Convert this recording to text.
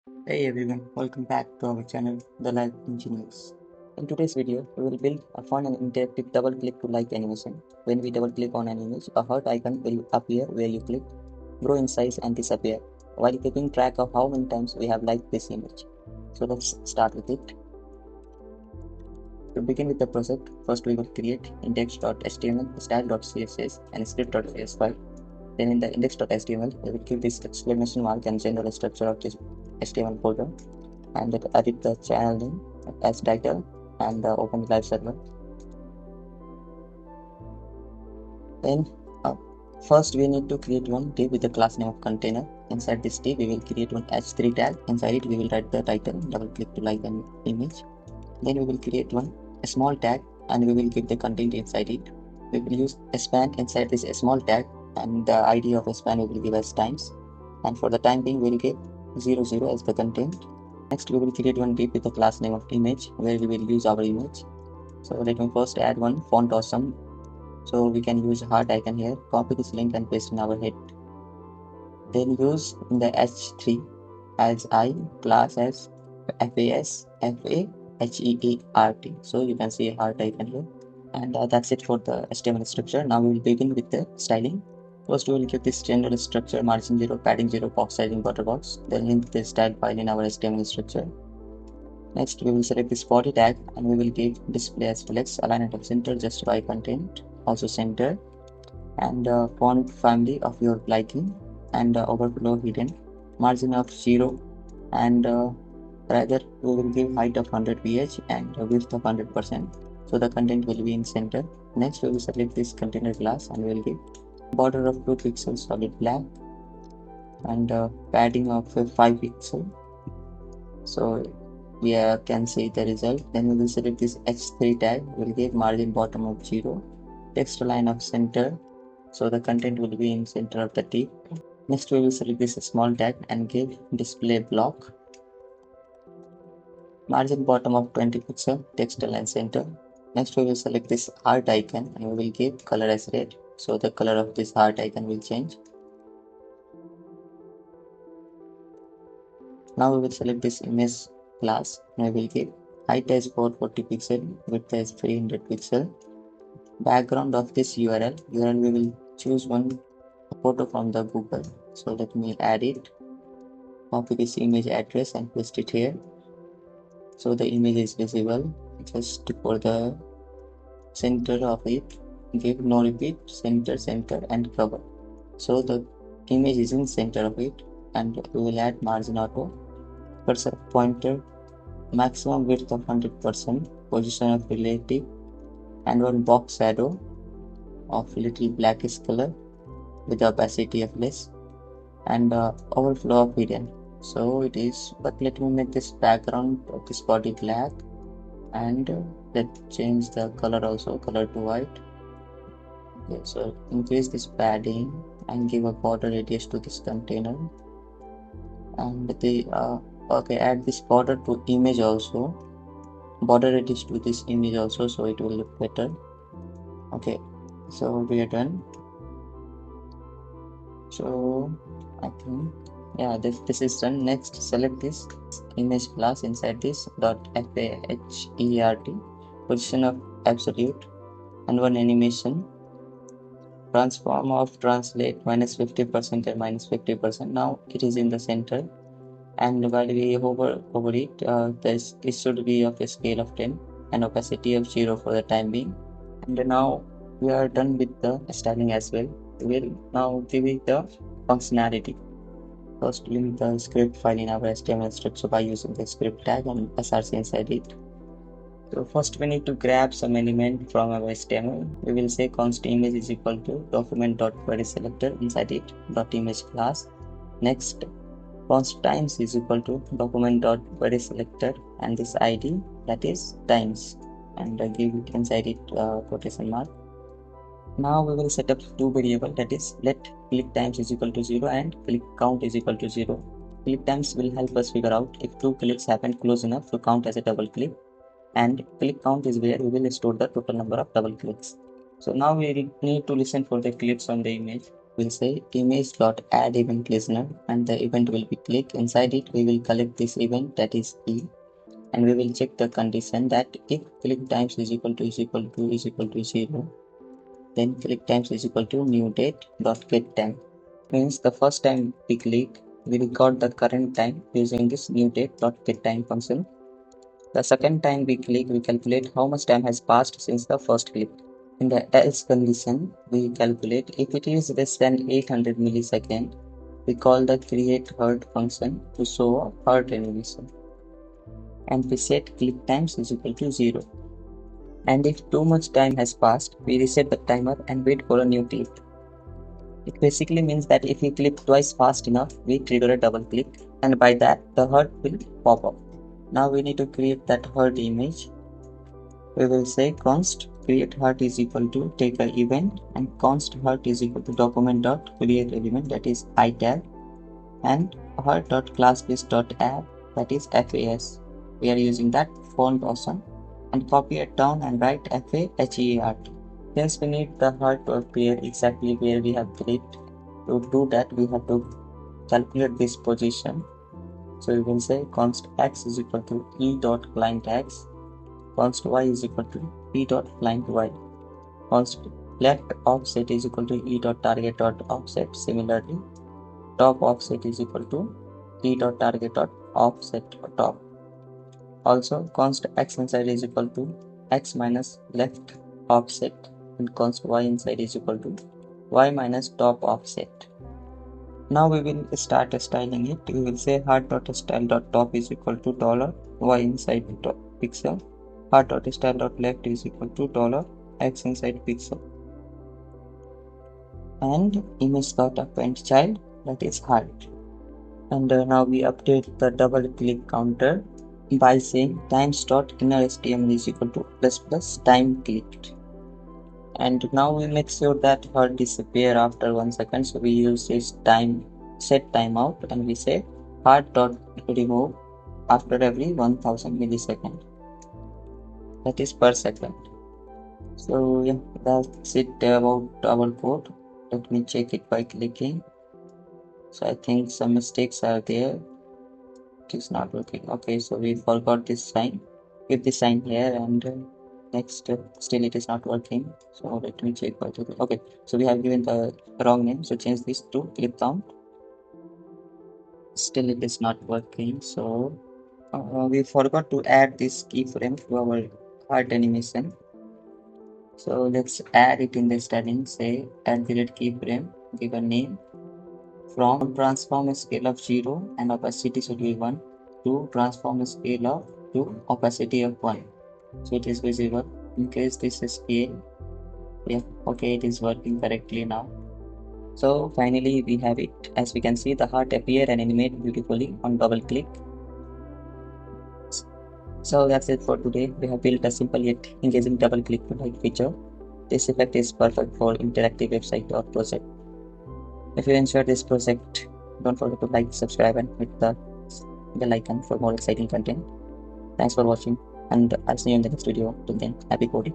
Hey everyone, welcome back to our channel, TheLiveEngineers. In today's video, we will build a fun and interactive double-click to like animation. When we double-click on an image, a heart icon will appear where you click, grow in size and disappear, while keeping track of how many times we have liked this image. So let's start with it. To begin with the project, first we will create index.html, style.css and script.js file. Then in the index.html, we will give this exclamation mark and general structure of this HTML folder, and edit the channel name as title and open the live server. Then first we need to create one div with the class name of container. Inside this div we will create one h3 tag. Inside it we will write the title, double click to like an image. Then we will create one small tag and we will give the content inside it. We will use a span inside this small tag, and the ID of a span we will give as times, and for the time being we will give 00 as the content. Next we will create one div with the class name of image where we will use our image. So let me first add one font awesome. So we can use heart icon here, copy this link and paste in our head. Then use in the h3 as I class as FASFAHEART. So you can see a heart icon here. And that's it for the HTML structure. Now we will begin with the styling. First we will give this general structure margin 0, padding 0, box sizing border box. Then link the style file in our HTML structure. Next we will select this body tag and we will give display as flex, align it of center, justify content, also center, and font family of your liking, and overflow hidden, margin of 0, and rather we will give height of 100 ph and width of 100%, so the content will be in center. Next we will select this container class and we will give border of 2 pixels solid black and padding of 5 pixels. So we can see the result. Then we will select this h3 tag, we will give margin bottom of 0, text line of center, so the content will be in center of the div. Next we will select this small tag and give display block, margin bottom of 20 pixel, text align center. Next we will select this heart icon and we will give color as red, so the color of this heart icon will change. Now we will select this image class and we will give height as 440 pixel, width as 300 pixel. Background of this URL we will choose one photo from the Google. So let me add it, copy this image address and paste it here, so the image is visible. Just for the center of it, give no repeat, center, center and cover, so the image is in center of it. And we will add margin auto, cursor pointer, maximum width of 100%, position of relative, and one box shadow of little blackish color with opacity of less, and overflow of hidden. So it is, but let me make this background of this body black, and let's change the color also, color to white. Okay, so increase this padding and give a border radius to this container, and the okay, add this border to image also, border radius to this image also, so it will look better. Okay, so we are done. So I think, yeah, this is done. Next select this image class, inside this .FAHEART, position of absolute, and one animation, transform of translate -50% and -50%. Now it is in the center, and while we hover over it, this should be of a scale of 10 and opacity of 0 for the time being. And now we are done with the styling as well. We will now give it the functionality. First link the script file in our HTML structure by using the script tag and src inside it. So first we need to grab some element from our HTML. We will say const image is equal to document.querySelector, inside it .image class. Next const times is equal to document.querySelector and this ID, that is times, and give it inside it quotation mark. Now we will set up two variables, that is let click times is equal to 0 and click count is equal to 0. Click times will help us figure out if 2 clicks happen close enough to count as a double click, and click count is where we will store the total number of double clicks. So now we need to listen for the clicks on the image. we'll say image.add event listener, and the event will be click. Inside it, we will collect this event, that is key, and we will check the condition that if click times is equal to 0, then click times is equal to new date dot get time. Means the first time we click, we record the current time using this new date dot get time function. The second time we click, we calculate how much time has passed since the first click. In the else condition, we calculate if it is less than 800 milliseconds, we call the create herd function to show a herd animation, and we set click times is equal to 0. And if too much time has passed, we reset the timer and wait for a new click. It basically means that if we click twice fast enough, we trigger a double click, and by that the herd will pop up. Now we need to create that herd image. We will say const create herd is equal to take a event, and const herd is equal to document dot create element, that is iTag, and herd dot class list dot add, that is FAS. We are using that font awesome, and copy it down and write FAHERT. Since we need the herd to appear exactly where we have clicked, to do that we have to calculate this position. So we will say const x is equal to e dot client x, const y is equal to e dot client y, const left offset is equal to e dot target dot offset. Similarly, top offset is equal to e dot target dot offset top. Also, const x inside is equal to x minus left offset, and const y inside is equal to y minus top offset. Now we will start styling it. We will say heart.style.top is equal to dollar $y inside top pixel. Heart.style.left is equal to dollar $x inside pixel. And image.append child, that is heart. And now we update the double click counter by saying times.innerHTML is equal to plus time clicked. And now we make sure that herd disappear after 1 second, so we use this time set timeout, and we say herd dot remove after every 1000 millisecond, that is per second. So yeah, that's it about our code. Let me check it by clicking. So I think some mistakes are there. It is not working. Okay, so we forgot this sign. Keep this sign here, and next still it is not working. So let me check what it is. Okay, so we have given the wrong name, so change this to clip count. Still it is not working. So we forgot to add this keyframe to our heart animation. So let's add it in the styling. Say add the keyframe, give a name. From transform a scale of 0 and opacity should be 1 to transform a scale of 2 opacity of 1. So it is visible. Increase this scale. Yeah, okay, it is working correctly now. So finally we have it. As we can see, the heart appear and animate beautifully on double click. So that's it for today. We have built a simple yet engaging double click to like feature. This effect is perfect for interactive website or project. If you enjoyed this project, don't forget to like, subscribe, and hit the bell icon for more exciting content. Thanks for watching, and I'll see you in the next video. Till then, happy coding.